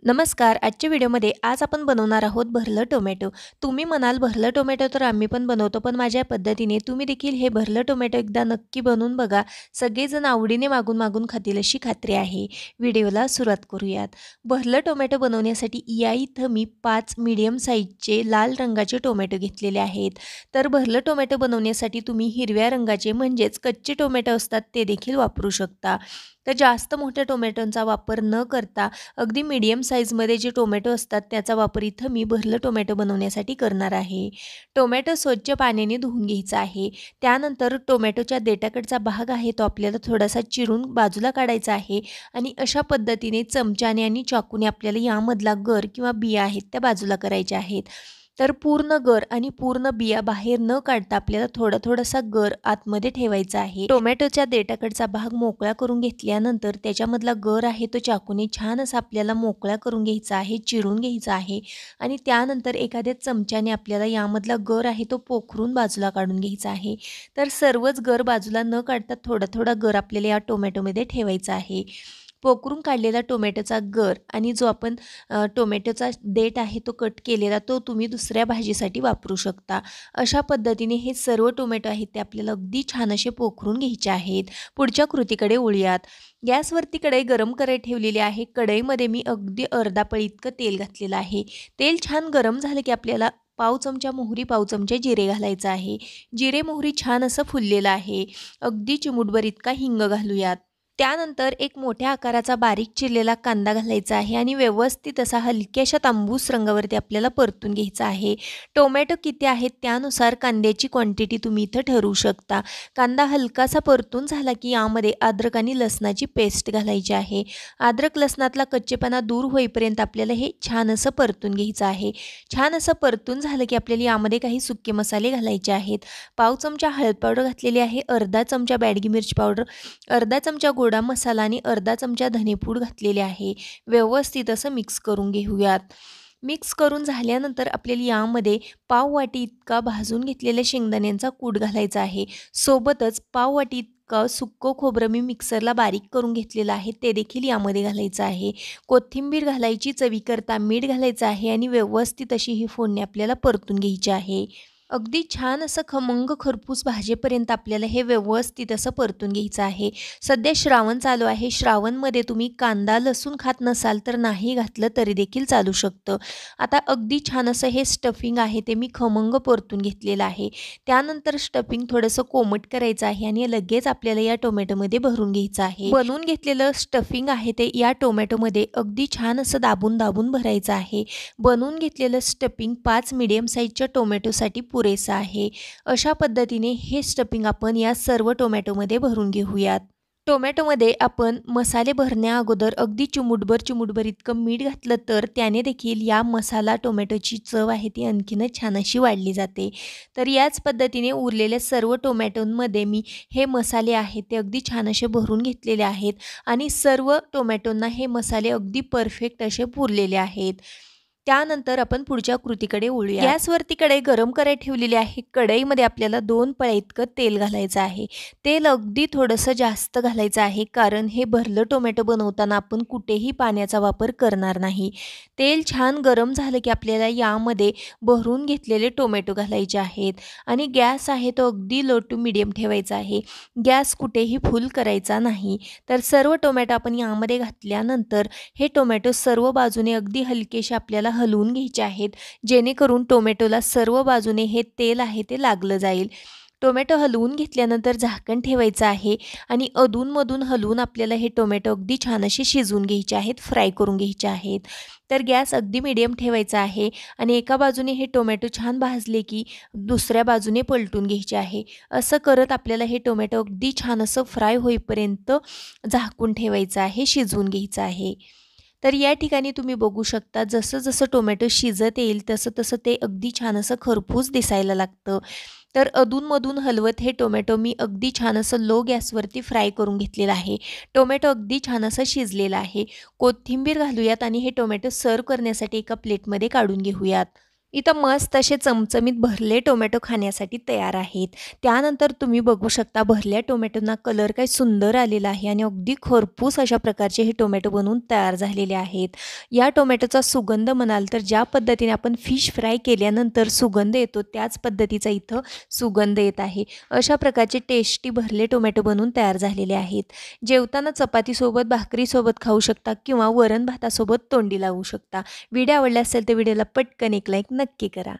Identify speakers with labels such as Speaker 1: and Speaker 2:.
Speaker 1: नमस्कार. आजच्या व्हिडिओमध्ये आज आपण बनवणार आहोत भरलं टोमॅटो. तुम्ही म्हणाल भरलं टोमॅटो तर आम्ही पण बनवतो, पण माझ्या पद्धतीने तुम्ही देखील हे भरलं टोमॅटो एकदा नक्की बनवून बघा. सगळेजण आवडीने मागून खातील अशी खात्री आहे. व्हिडिओला सुरुवात करूयात. भरलं टोमॅटो बनवण्यासाठी या इथं मी 5 मीडियम साईजचे लाल रंगाचे टोमॅटो घेतलेले आहेत. तर भरलं टोमॅटो बनवण्यासाठी तुम्ही हिरव्या रंगाचे म्हणजेच कच्चे टोमॅटो असतात ते देखील वापरू शकता. तर जास्त मोठ्या टोमॅटोंचा वापर न करता अगदी मीडियम साईजमध्ये जे टोमॅटो असतात त्याचा वापर इथं मी भरलं टोमॅटो बनवण्यासाठी करणार आहे. टोमॅटो स्वच्छ पाण्याने धुवून घ्यायचा आहे. त्यानंतर टोमॅटोच्या देठाकडचा भाग आहे तो आपल्याला थोडासा चिरून बाजूला काढायचा आहे आणि अशा पद्धतीने चमच्याने आणि चाकूने आपल्याला यामधला गर किंवा बिया आहेत त्या बाजूला करायच्या आहेत. तर पूर्ण गर आणि पूर्ण बिया बाहेर न काढता आपल्याला थोडासा गर आतमध्ये ठेवायचा आहे. टोमॅटोच्या देठाकडचा भाग मोकळा करून घेतल्यानंतर त्याच्यामधला गर आहे तो चाकूने छान असा आपल्याला मोकळा करून घ्यायचा आहे, चिरून घ्यायचा आहे आणि त्यानंतर एखाद्या चमच्याने आपल्याला यामधला गर आहे तो पोखरून बाजूला काढून घ्यायचा आहे. तर सर्वच गर बाजूला न काढता थोडा गर आपल्याला या टोमॅटोमध्ये ठेवायचा आहे. पोखरून काढलेला टोमॅटोचा गर आणि जो आपण टोमॅटोचा देठ आहे तो कट केलेला तो तुम्ही दुसऱ्या भाजीसाठी वापरू शकता. अशा पद्धतीने हे सर्व टोमॅटो आहेत ते आपल्याला अगदी छान असे पोखरून घ्यायचे आहेत. पुढच्या कृतीकडे वळूयात. गॅसवरती कढई गरम करायला ठेवलेली आहे. कढईमध्ये मी अगदी अर्धा पळी इतकं तेल घातलेलं आहे. तेल छान गरम झालं की आपल्याला पाव चमचा मोहरी, पाव चमचे जिरे घालायचं आहे. जिरे मोहरी छान असं फुललेलं आहे. अगदी चिमूटभर इतका हिंग घालूयात. त्यानंतर एक मोठ्या आकाराचा बारीक चिरलेला कांदा घालायचा आहे आणि व्यवस्थित असा हलक्याशा तांबूस रंगावरती आपल्याला परतून घ्यायचा आहे. टोमॅटो किती आहेत त्यानुसार कांद्याची क्वांटिटी तुम्ही इथं ठरवू शकता. कांदा हलकासा परतून झाला की यामध्ये अद्रक आणि लसणाची पेस्ट घालायची आहे. अद्रक लसणातला कच्चेपणा दूर होईपर्यंत आपल्याला हे छान असं परतून घ्यायचं आहे. छान असं परतून झालं की आपल्याला यामध्ये काही सुके मसाले घालायचे आहेत. पाव चमचा हळद पावडर घातलेली आहे, अर्धा चमचा बॅडगी मिरची पावडर, अर्धा चमचा गोडा मसाला आणि अर्धा चमचा धनेपूड घातलेले आहे. व्यवस्थित असं मिक्स करून घेऊयात. मिक्स करून झाल्यानंतर आपल्याला यामध्ये पाव वाटी इतका भाजून घेतलेल्या शेंगदाण्यांचा कूट घालायचा आहे. सोबतच पाव वाटी इतकं सुक्कं खोबरं मी मिक्सरला बारीक करून घेतलेलं आहे ते देखील यामध्ये घालायचं आहे. कोथिंबीर घालायची, चवीकरता मीठ घालायचं आहे आणि व्यवस्थित अशी ही फोडणी आपल्याला परतून घ्यायची आहे. अगदी छान असं खमंग खरपूस भाजेपर्यंत आपल्याला हे व्यवस्थित असं परतून घ्यायचं आहे. सध्या श्रावण चालू आहे. श्रावणमध्ये तुम्ही कांदा लसूण खात नसाल तर नाही घातलं तरी देखील चालू शकतं. आता अगदी छान असं हे स्टफिंग आहे ते मी खमंग परतून घेतलेलं आहे. त्यानंतर स्टफिंग थोडंसं कोमट करायचं आहे आणि लगेच आपल्याला या टोमॅटोमध्ये भरून घ्यायचं आहे. बनवून घेतलेलं स्टफिंग आहे ते या टोमॅटोमध्ये अगदी छान असं दाबून भरायचं आहे. बनवून घेतलेलं स्टफिंग 5 मीडियम साईजच्या टोमॅटोसाठी पुरेसा आहे. अशा पद्धतीने हे स्टफिंग आपण या सर्व टोमॅटोमध्ये भरून घेऊयात. टोमॅटोमध्ये आपण मसाले भरण्या अगोदर अगदी चिमूटभर इतकं मीठ घातलं तर त्याने देखील या मसाला टोमॅटोची चव आहे ती आणखीनच छान अशी वाढली जाते. तर याच पद्धतीने उरलेल्या सर्व टोमॅटोंमध्ये मी हे मसाले आहेत ते अगदी छान असे भरून घेतलेले आहेत आणि सर्व टोमॅटोंना हे मसाले अगदी परफेक्ट असे पुरलेले आहेत. त्यानंतर आपण पुढच्या कृतीकडे वळूया. गॅसवरती कढई गरम करायला ठेवलेली आहे. कढईमध्ये आपल्याला 2 पळ्या इतकं तेल घालायचं आहे. तेल अगदी थोडंसं जास्त घालायचं आहे कारण हे भरलं टोमॅटो बनवताना आपण कुठेही पाण्याचा वापर करणार नाही. तेल छान गरम झालं की आपल्याला यामध्ये भरून घेतलेले टोमॅटो घालायचे आहेत आणि गॅस आहे तो अगदी लो टू मीडियम ठेवायचा आहे. गॅस कुठेही फुल करायचा नाही. तर सर्व टोमॅटो आपण यामध्ये घातल्यानंतर हे टोमॅटो सर्व बाजूने अगदी हलकेसे आपल्याला हलवून घ्यायचे आहेत जेणेकरून टोमॅटोला सर्व बाजूने हे तेल आहे ते लागलं जाईल. टोमॅटो हलवून घेतल्यानंतर झाकण ठेवायचं आहे आणि अधूनमधून हलवून आपल्याला हे टोमॅटो अगदी छान असे शिजवून घ्यायचे आहेत, फ्राय करून घ्यायचे आहेत. तर गॅस अगदी मीडियम ठेवायचा आहे आणि एका बाजूने हे टोमॅटो छान भाजले की दुसऱ्या बाजूने पलटून घ्यायचे आहे. असं करत आपल्याला हे टोमॅटो अगदी छान असं फ्राय होईपर्यंत झाकून ठेवायचं आहे, शिजवून घ्यायचं आहे. तर या ठिकाणी तुम्ही बघू शकता जसं टोमॅटो शिजत येईल तसं ते अगदी छान असं खरपूस दिसायला लागतं. तर अधूनमधून हलवत हे टोमॅटो मी अगदी छान असं लो गॅसवरती फ्राय करून घेतलेलं आहे. टोमॅटो अगदी छान असं शिजलेला आहे. कोथिंबीर घालूयात आणि हे टोमॅटो सर्व करण्यासाठी एका प्लेटमध्ये काढून घेऊयात. इथं मस्त असे चमचमीत भरले टोमॅटो खाण्यासाठी तयार आहेत. त्यानंतर तुम्ही बघू शकता भरल्या टोमॅटोना कलर काय सुंदर आलेला आहे आणि अगदी खरपूस अशा प्रकारचे हे टोमॅटो बनवून तयार झालेले आहेत. या टोमॅटोचा सुगंध म्हणाल तर ज्या पद्धतीने आपण फिश फ्राय केल्यानंतर सुगंध येतो त्याच पद्धतीचा इथं सुगंध येत आहे. अशा प्रकारचे टेस्टी भरले टोमॅटो बनवून तयार झालेले आहेत. जेवताना चपातीसोबत, भाकरीसोबत खाऊ शकता किंवा वरण भातासोबत तोंडी लावू शकता. व्हिडिओ आवडला असेल तर व्हिडिओला पटकन एक लाईक नक्की करा.